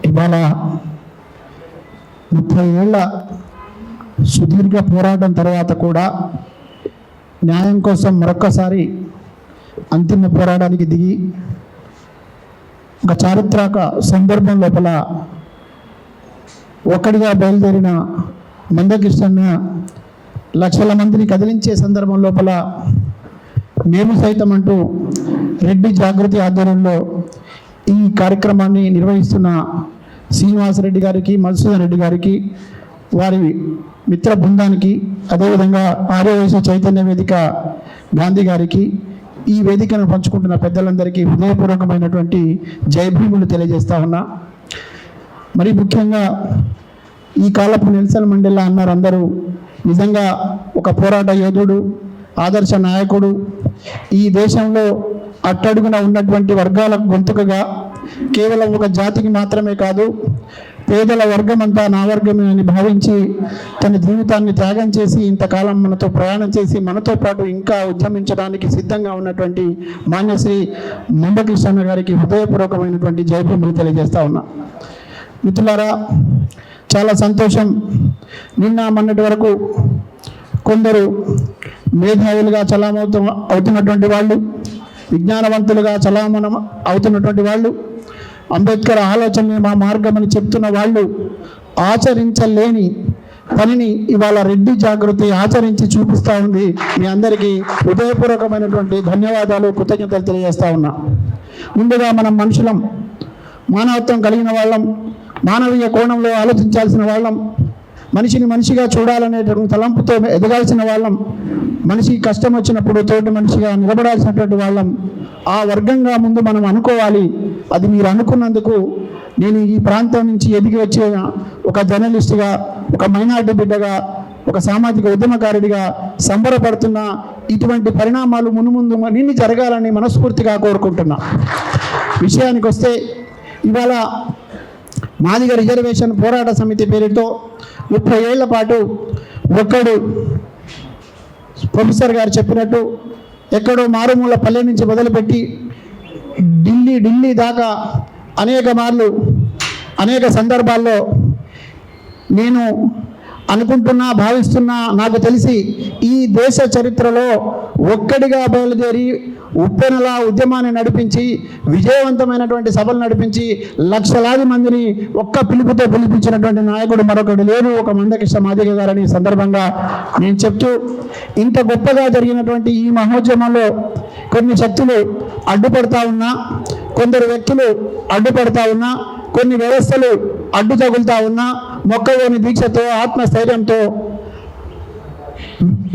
ఇవాళ 30 ఏళ్ల సుదీర్ఘ పోరాటం తర్వాత కూడా న్యాయం కోసం మరొక్కసారి అంతిమ పోరాటానికి దిగి ఒక చారిత్రక సందర్భం లోపల ఒక్కడిగా బయలుదేరిన మందకృష్ణ లక్షల మందిని కదిలించే సందర్భం లోపల మేము సైతం అంటూ రెడ్డి జాగృతి ఆధ్వర్యంలో ఈ కార్యక్రమాన్ని నిర్వహిస్తున్న శ్రీనివాసరెడ్డి గారికి, మధుసూదన్ రెడ్డి గారికి, వారి మిత్ర బృందానికి, అదేవిధంగా ఆర్యవైశ్య చైతన్య వేదిక గాంధీ గారికి, ఈ వేదికను పంచుకుంటున్న పెద్దలందరికీ హృదయపూర్వకమైనటువంటి జయభీములు తెలియజేస్తా ఉన్నా. మరి ముఖ్యంగా ఈ కాలపు నెల్సన్ మండేలా అన్నారు అందరూ. నిజంగా ఒక పోరాట యోధుడు, ఆదర్శ నాయకుడు, ఈ దేశంలో అట్టడుగున ఉన్నటువంటి వర్గాలకు గొంతుకగా కేవలం ఒక జాతికి మాత్రమే కాదు, పేదల వర్గం అంతా నా వర్గమే అని భావించి తన జీవితాన్ని త్యాగం చేసి ఇంతకాలం మనతో ప్రయాణం చేసి మనతో పాటు ఇంకా ఉద్యమించడానికి సిద్ధంగా ఉన్నటువంటి మాన్యశ్రీ మందకృష్ణ గారికి హృదయపూర్వకమైనటువంటి జయభీములు తెలియజేస్తా ఉన్నా. మిత్రులారా, చాలా సంతోషం. నిన్న మొన్నటి వరకు కొందరు మేధావులుగా అవుతున్నటువంటి వాళ్ళు, విజ్ఞానవంతులుగా చలామణం అవుతున్నటువంటి వాళ్ళు, అంబేద్కర్ ఆలోచనని మా మార్గమని చెప్తున్న వాళ్ళు ఆచరించలేని పనిని ఇవాళ రెడ్డి జాగృతి ఆచరించి చూపిస్తూ ఉంది. మీ అందరికీ హృదయపూర్వకమైనటువంటి ధన్యవాదాలు, కృతజ్ఞతలు తెలియజేస్తా ఉన్నా. ముందుగా మనం మనుషులం, మానవత్వం కలిగిన వాళ్ళం, మానవీయ కోణంలో ఆలోచించాల్సిన వాళ్ళం, మనిషిని మనిషిగా చూడాలనేటువంటి తలంపుతో ఎదగాల్సిన వాళ్ళం, మనిషికి కష్టం వచ్చినప్పుడు తోటి మనిషిగా నిలబడాల్సినటువంటి వాళ్ళం. ఆ వర్గంగా ముందు మనం అనుకోవాలి. అది మీరు అనుకున్నందుకు నేను ఈ ప్రాంతం నుంచి ఎదిగి వచ్చే ఒక జర్నలిస్టుగా, ఒక మైనారిటీ బిడ్డగా, ఒక సామాజిక ఉద్యమకారుడిగా సంబరపడుతున్నా. ఇటువంటి పరిణామాలు మున్ముందు మరిన్ని జరగాలని మనస్ఫూర్తిగా కోరుకుంటున్నా. విషయానికి వస్తే, ఇవాళ మాదిగ రిజర్వేషన్ పోరాట సమితి పేరుతో 30 ఏళ్ల పాటు ఒక్కడు ప్రొఫెసర్ గారు చెప్పినట్టు ఎక్కడో మారుమూల పల్లె నుంచి మొదలుపెట్టి ఢిల్లీ దాకా అనేక మార్లు అనేక సందర్భాల్లో నేను అనుకుంటున్నా, భావిస్తున్నా, నాకు తెలిసి ఈ దేశ చరిత్రలో ఒక్కడిగా బయలుదేరి ఉప్పెనలా ఉద్యమాన్ని నడిపించి విజయవంతమైనటువంటి సభలు నడిపించి లక్షలాది మందిని ఒక్క పిలుపుతో పిలిపించినటువంటి నాయకుడు మరొకడు లేరు, ఒక మందకృష్ణ మాదిగ గారని సందర్భంగా నేను చెప్తూ, ఇంత గొప్పగా జరిగినటువంటి ఈ మహోద్యమంలో కొన్ని శక్తులు అడ్డుపడతా ఉన్నా, కొందరు వ్యక్తులు అడ్డుపడతా ఉన్నా, కొన్ని వ్యవస్థలు అడ్డు తగులుతా ఉన్నా, మొక్కలోని దీక్షతో, ఆత్మస్థైర్యంతో,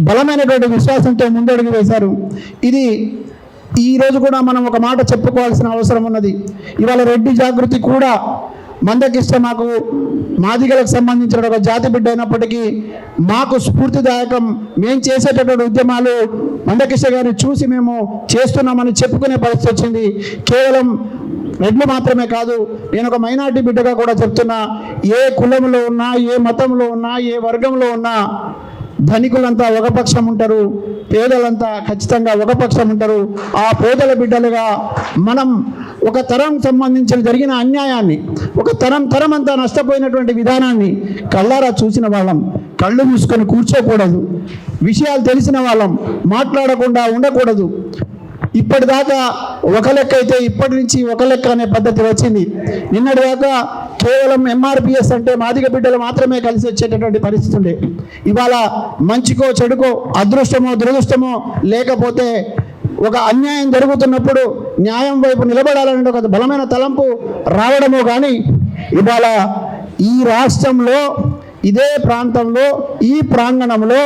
బలమైనటువంటి విశ్వాసంతో ముందడుగు వేశారు. ఇది ఈరోజు కూడా మనం ఒక మాట చెప్పుకోవాల్సిన అవసరం ఉన్నది. ఇవాళ రెడ్డి జాగృతి కూడా మందకృష్ణ మాకు మాదిగలకు సంబంధించిన ఒక జాతి బిడ్డ అయినప్పటికీ మాకు స్ఫూర్తిదాయకం. మేము చేసేటటువంటి ఉద్యమాలు మందకృష్ణ గారిని చూసి మేము చేస్తున్నామని చెప్పుకునే పరిస్థితి వచ్చింది. కేవలం రెడ్లు మాత్రమే కాదు, నేను ఒక మైనారిటీ బిడ్డగా కూడా చెప్తున్నా, ఏ కులంలో ఉన్నా, ఏ మతంలో ఉన్నా, ఏ వర్గంలో ఉన్నా ధనికులంతా ఒక పక్షం ఉంటారు, పేదలంతా ఖచ్చితంగా ఒక పక్షం ఉంటారు. ఆ పేదల బిడ్డలుగా మనం ఒక తరం సంబంధించిన జరిగిన అన్యాయాన్ని, ఒక తరం అంతా నష్టపోయినటువంటి విధానాన్ని కళ్ళారా చూసిన వాళ్ళం. కళ్ళు మూసుకొని కూర్చోకూడదు, విషయాలు తెలిసిన వాళ్ళం, మాట్లాడకుండా ఉండకూడదు. ఇప్పటిదాకా ఒక లెక్క అయితే ఇప్పటి నుంచి ఒక లెక్క అనే పద్ధతి వచ్చింది. నిన్నటిదాకా కేవలం ఎంఆర్పిఎస్ అంటే మాదిగ బిడ్డలు మాత్రమే కలిసి వచ్చేటటువంటి పరిస్థితి ఉండే. ఇవాళ మంచికో చెడుకో, అదృష్టమో దురదృష్టమో, లేకపోతే ఒక అన్యాయం జరుగుతున్నప్పుడు న్యాయం వైపు నిలబడాలనే ఒక బలమైన తలంపు రావడమో కానీ, ఇవాళ ఈ రాష్ట్రంలో, ఇదే ప్రాంతంలో, ఈ ప్రాంగణంలో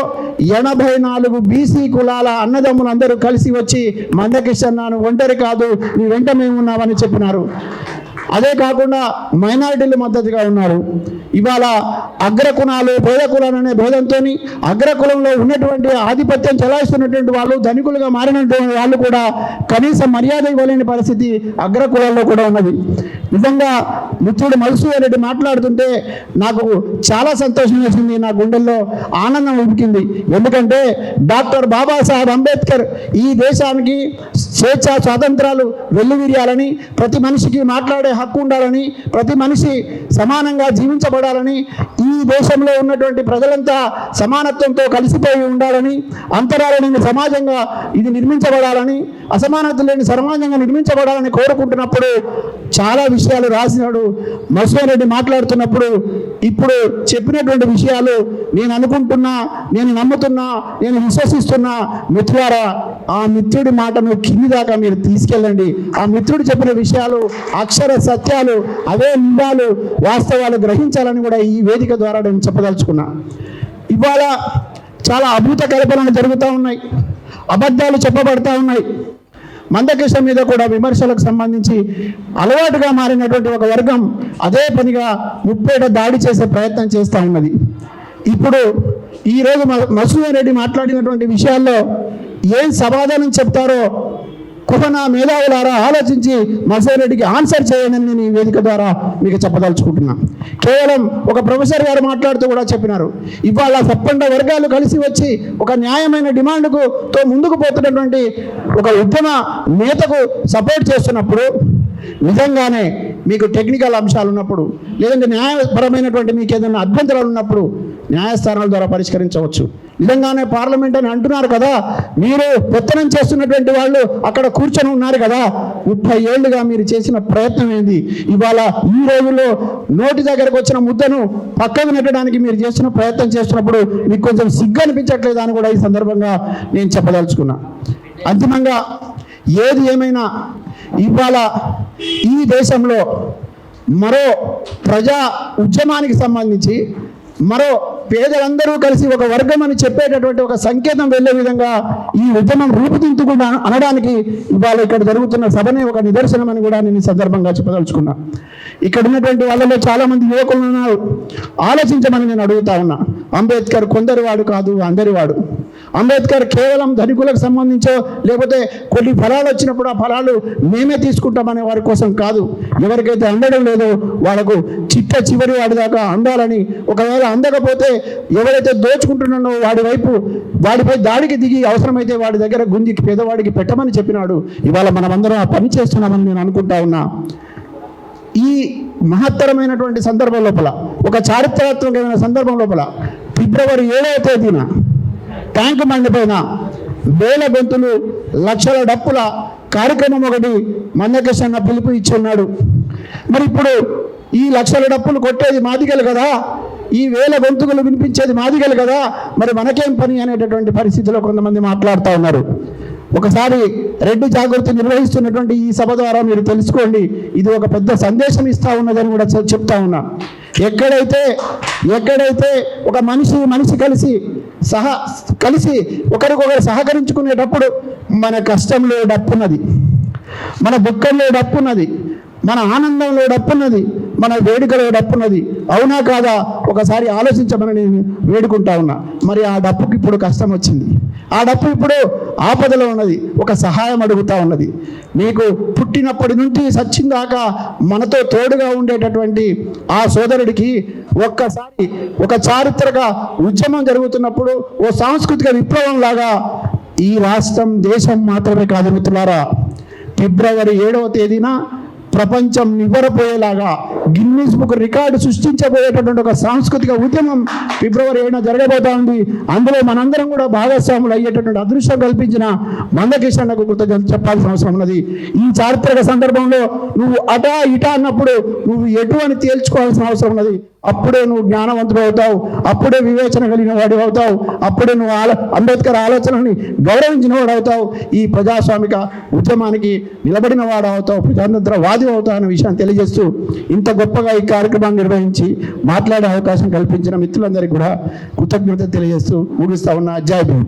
84 బీసీ కులాల అన్నదమ్ములందరూ కలిసి వచ్చి మందకృష్ణ ఒంటరి కాదు, నీ వెంట మేము ఉన్నామని చెప్పినారు. అదే కాకుండా మైనారిటీలు మద్దతుగా ఉన్నారు. ఇవాళ అగ్రకులాలు పేద కులాలు అనే భేదంతో అగ్రకులంలో ఉన్నటువంటి ఆధిపత్యం చెలాయిస్తున్నటువంటి వాళ్ళు ధనికులుగా మారినటువంటి వాళ్ళు కూడా కనీసం మర్యాద ఇవ్వలేని పరిస్థితి అగ్రకులాల్లో కూడా ఉన్నది. నిజంగా మిత్రుడు మధుసూదన్ రెడ్డి మాట్లాడుతుంటే నాకు చాలా సంతోషం వేసింది, నా గుండెల్లో ఆనందం ఉడికింది. ఎందుకంటే డాక్టర్ బాబాసాహెబ్ అంబేద్కర్ ఈ దేశానికి స్వేచ్ఛ స్వాతంత్రాలు వెల్లువిరియాలని, ప్రతి మనిషికి మాట్లాడే హక్కు ఉండాలని, ప్రతి మనిషి సమానంగా జీవించబడాలని, ఈ దేశంలో ఉన్నటువంటి ప్రజలంతా సమానత్వంతో కలిసిపోయి ఉండాలని, అంతరాలు లేని సమాజంగా ఇది నిర్మించబడాలని, అసమానత లేని సమాజంగా నిర్మించబడాలని కోరుకుంటున్నప్పుడు చాలా విషయాలు రాసినాడు మధుసూదన్ రెడ్డి మాట్లాడుతున్నప్పుడు. ఇప్పుడు చెప్పినటువంటి విషయాలు నేను అనుకుంటున్నా, నేను నమ్ముతున్నా, నేను విశ్వసిస్తున్నా. మిత్రులారా, ఆ మిత్రుడి మాటను కింది దాకా మీరు తీసుకెళ్ళండి. ఆ మిత్రుడు చెప్పిన విషయాలు అక్షర సత్యాలు, అవే నిజాలు, వాస్తవాలు గ్రహించాలని కూడా ఈ వేదిక ద్వారా నేను చెప్పదలుచుకున్నా. ఇవాళ చాలా అద్భుత కల్పనలు జరుగుతూ ఉన్నాయి, అబద్ధాలు చెప్పబడతా ఉన్నాయి. మందకృష్ణ మీద కూడా విమర్శలకు సంబంధించి అలవాటుగా మారినటువంటి ఒక వర్గం అదే పనిగా ముప్పేట దాడి చేసే ప్రయత్నం చేస్తూ ఉన్నది. ఇప్పుడు ఈరోజు మధుసూదన్ రెడ్డి మాట్లాడినటువంటి విషయాల్లో ఏం సమాధానం చెప్తారో కుహనా మేధావులారా ఆలోచించి మధుసూదన్ రెడ్డికి ఆన్సర్ చేయండి నేను ఈ వేదిక ద్వారా మీకు చెప్పదలుచుకుంటున్నా. కేవలం ఒక ప్రొఫెసర్ గారు మాట్లాడుతూ కూడా చెప్పినారు, ఇవాళ సప్పండ వర్గాలు కలిసి వచ్చి ఒక న్యాయమైన డిమాండ్కు ముందుకు పోతున్నటువంటి ఒక ఉద్యమ నేతకు సపోర్ట్ చేస్తున్నప్పుడు, నిజంగానే మీకు టెక్నికల్ అంశాలు ఉన్నప్పుడు, లేదంటే న్యాయపరమైనటువంటి మీకు ఏదైనా అభ్యంతరాలు ఉన్నప్పుడు న్యాయస్థానాల ద్వారా పరిష్కరించవచ్చు. నిజంగానే పార్లమెంట్ అని అంటున్నారు కదా, మీరు పెత్తనం చేస్తున్నటువంటి వాళ్ళు అక్కడ కూర్చొని ఉన్నారు కదా, 30 ఏళ్లుగా మీరు చేసిన ప్రయత్నం ఏంది? ఇవాళ ఈ రోజుల్లో నోటి దగ్గరకు వచ్చిన ముద్దను పక్కకు నెట్టడానికి మీరు చేస్తున్న ప్రయత్నం చేస్తున్నప్పుడు మీకు కొంచెం సిగ్గు అనిపించట్లేదా అని కూడా ఈ సందర్భంగా నేను చెప్పదలుచుకున్నా. అంతిమంగా ఏది ఏమైనా ఇవాళ ఈ దేశంలో మరో ప్రజా ఉద్యమానికి సంబంధించి మరో పేదలందరూ కలిసి ఒక వర్గం అని చెప్పేటటువంటి ఒక సంకేతం వెళ్ళే విధంగా ఈ ఉద్యమం రూపుదిద్దుకుండా అనడానికి ఇవాళ ఇక్కడ జరుగుతున్న సభనే ఒక నిదర్శనం అని కూడా నేను ఈ సందర్భంగా చెప్పదలుచుకున్నా. ఇక్కడ ఉన్నటువంటి వాళ్ళలో చాలామంది యువకులు ఉన్నారు, ఆలోచించమని నేను అడుగుతా ఉన్నా. అంబేద్కర్ కొందరి వాడు కాదు, అందరి వాడు. అంబేద్కర్ కేవలం ధనికులకు సంబంధించో లేకపోతే కొన్ని ఫలాలు వచ్చినప్పుడు ఆ ఫలాలు మేమే తీసుకుంటామనే వారి కోసం కాదు. ఎవరికైతే అందడం లేదో వాళ్ళకు చివరి వాడి దాకా అందాలని, ఒకవేళ అందకపోతే ఎవరైతే దోచుకుంటున్నాడో వాడిపై దాడికి దిగి అవసరమైతే వాడి దగ్గర గుంజికి పేదవాడికి పెట్టమని చెప్పినాడు. ఇవాళ మనమందరం ఆ పని చేస్తున్నామని నేను అనుకుంటా ఉన్నా. ఈ మహత్తరమైనటువంటి సందర్భం లోపల, ఒక చారిత్రాత్మకమైన సందర్భం లోపల ఫిబ్రవరి 7వ తేదీన ట్యాంక్ మండిపోయిన వేల గొంతులు లక్షల డప్పుల కార్యక్రమం ఒకటి మందకృష్ణ పిలుపు ఇచ్చి ఉన్నాడు. మరి ఇప్పుడు ఈ లక్షల డప్పులు కొట్టేది మాదిగలు కదా, ఈ వేల గొంతుకులు వినిపించేది మాదిగలు కదా, మరి మనకేం పని అనేటటువంటి పరిస్థితిలో కొంతమంది మాట్లాడుతూ ఉన్నారు. ఒకసారి రెడ్డి జాగృతి నిర్వహిస్తున్నటువంటి ఈ సభ ద్వారా మీరు తెలుసుకోండి, ఇది ఒక పెద్ద సందేశం ఇస్తా ఉన్నదని కూడా చెప్తా ఉన్నా. ఎక్కడైతే ఒక మనిషి కలిసి ఒకరికొకరు సహకరించుకునేటప్పుడు మన కష్టంలో డప్పున్నది, మన దుఃఖంలో డప్పున్నది, మన ఆనందంలో డప్పున్నది, మన వేడుకలో డప్పున్నది. అవునా కాదా? ఒకసారి ఆలోచించమని నేను వేడుకుంటా ఉన్నా. మరి ఆ డప్పుకి ఇప్పుడు కష్టం వచ్చింది, ఆ డప్పు ఇప్పుడు ఆపదలో ఉన్నది, ఒక సహాయం అడుగుతా ఉన్నది. మీకు పుట్టినప్పటి నుండి సచ్చిందాకా మనతో తోడుగా ఉండేటటువంటి ఆ సోదరుడికి ఒక్కసారి ఒక చారిత్రక ఉద్యమం జరుగుతున్నప్పుడు, ఓ సాంస్కృతిక విప్లవం లాగా ఈ రాష్ట్రం దేశం మాత్రమే కాదు మిత్రులారా, ఫిబ్రవరి 7వ తేదీన ప్రపంచం నివ్వరపోయేలాగా గిన్నీస్ బుక్ రికార్డు సృష్టించబోయేటటువంటి ఒక సాంస్కృతిక ఉద్యమం ఫిబ్రవరి 7న జరగబోతా ఉంది. అందులో మనందరం కూడా భాగస్వాములు అయ్యేటటువంటి అదృష్టం కల్పించిన మందకృష్ణకు కృతజ్ఞతలు చెప్పాల్సిన అవసరం ఉన్నది. ఈ చారిత్రక సందర్భంలో నువ్వు అటా ఇటా అన్నప్పుడు నువ్వు ఎటు అని తేల్చుకోవాల్సిన అవసరం ఉన్నది. అప్పుడే నువ్వు జ్ఞానవంతుడు అవుతావు, అప్పుడే వివేచన కలిగిన వాడు అవుతావు, అప్పుడే నువ్వు అంబేద్కర్ ఆలోచనని గౌరవించిన వాడు అవుతావు, ఈ ప్రజాస్వామిక ఉద్యమానికి నిలబడిన వాడు అవుతావు, ప్రజాతంత్రవాది అవుతావు అనే విషయాన్ని తెలియజేస్తూ ఇంత గొప్పగా ఈ కార్యక్రమాన్ని నిర్వహించి మాట్లాడే అవకాశం కల్పించిన మిత్రులందరికీ కూడా కృతజ్ఞత తెలియజేస్తూ ముగిస్తా ఉన్నా. జై భీమ్.